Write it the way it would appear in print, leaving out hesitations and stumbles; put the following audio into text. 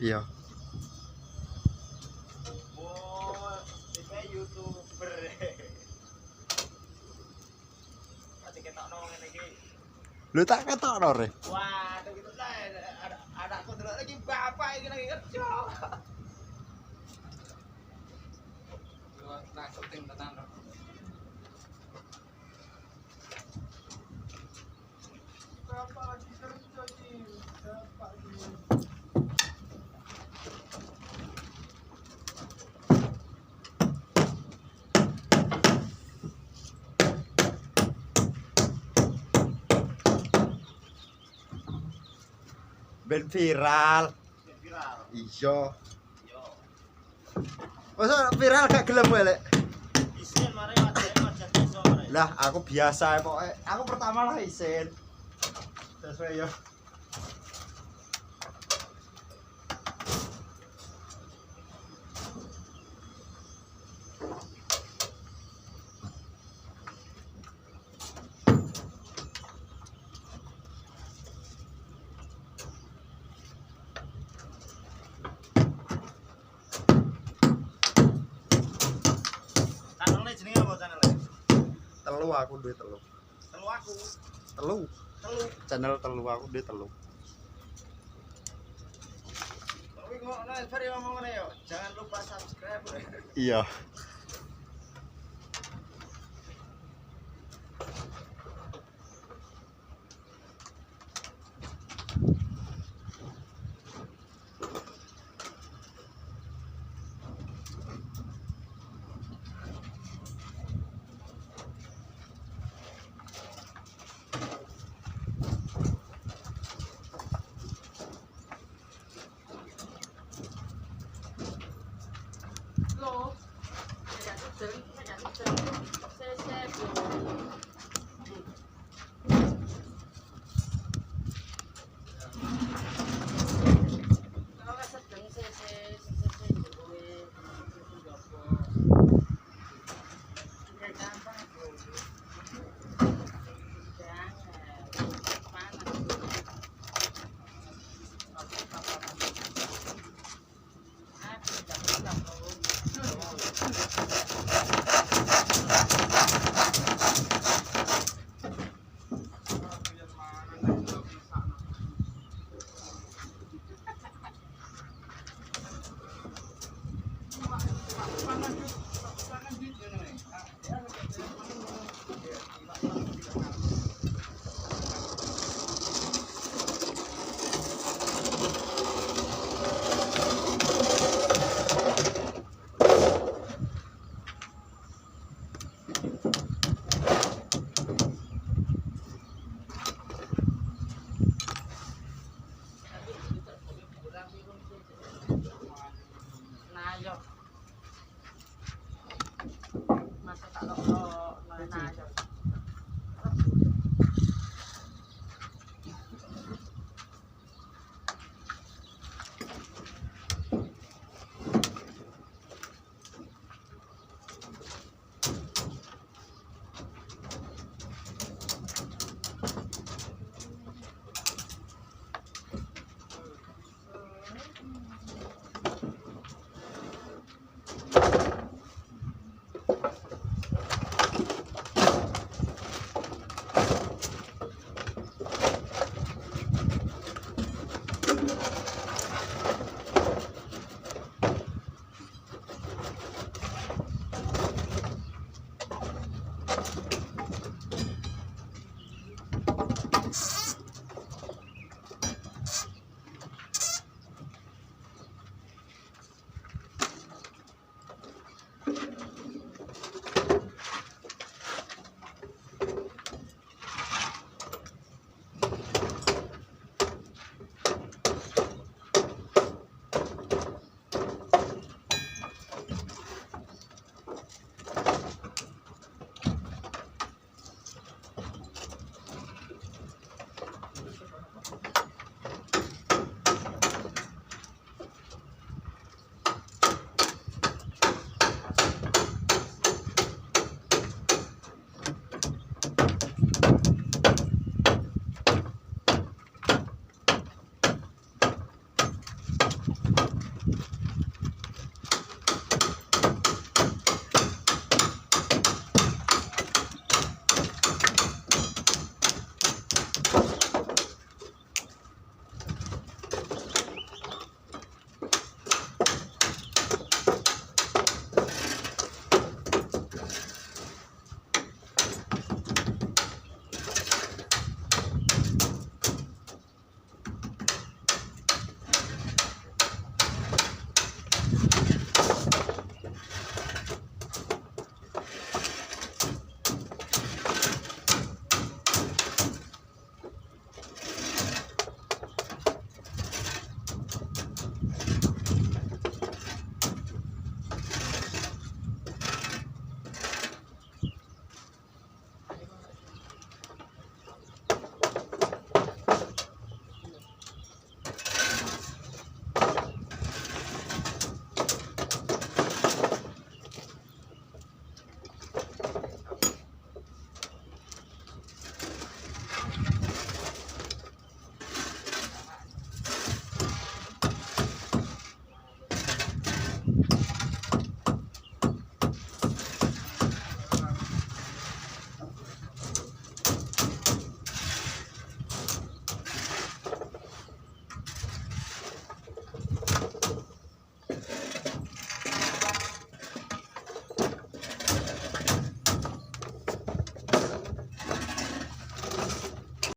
Iya. Oh, ini YouTuber. Masih ketokno ngene iki. Lu tak ketokno re. Waduh gitu lah. Ada aku dulu lagi bapak iki lagi kerja. Tak syuting tenan. Bapak lagi kerja nih. Bapak ini. Ben viral. Viral. Iya. Yo. Masa viral gak gelem wae, Lek? Isin mare wajah iso mare. Lah, aku biasa pokoke. Aku pertama lah isin. Sesuai ya. Channelnya jenenge apa channelnya? Telu aku duwe telu. Telu aku. Telu. Telu. Channel telu aku duwe telu. Tapi ngono bar yo ngomong ngene yo. Jangan lupa subscribe. Iya. Lo. Saya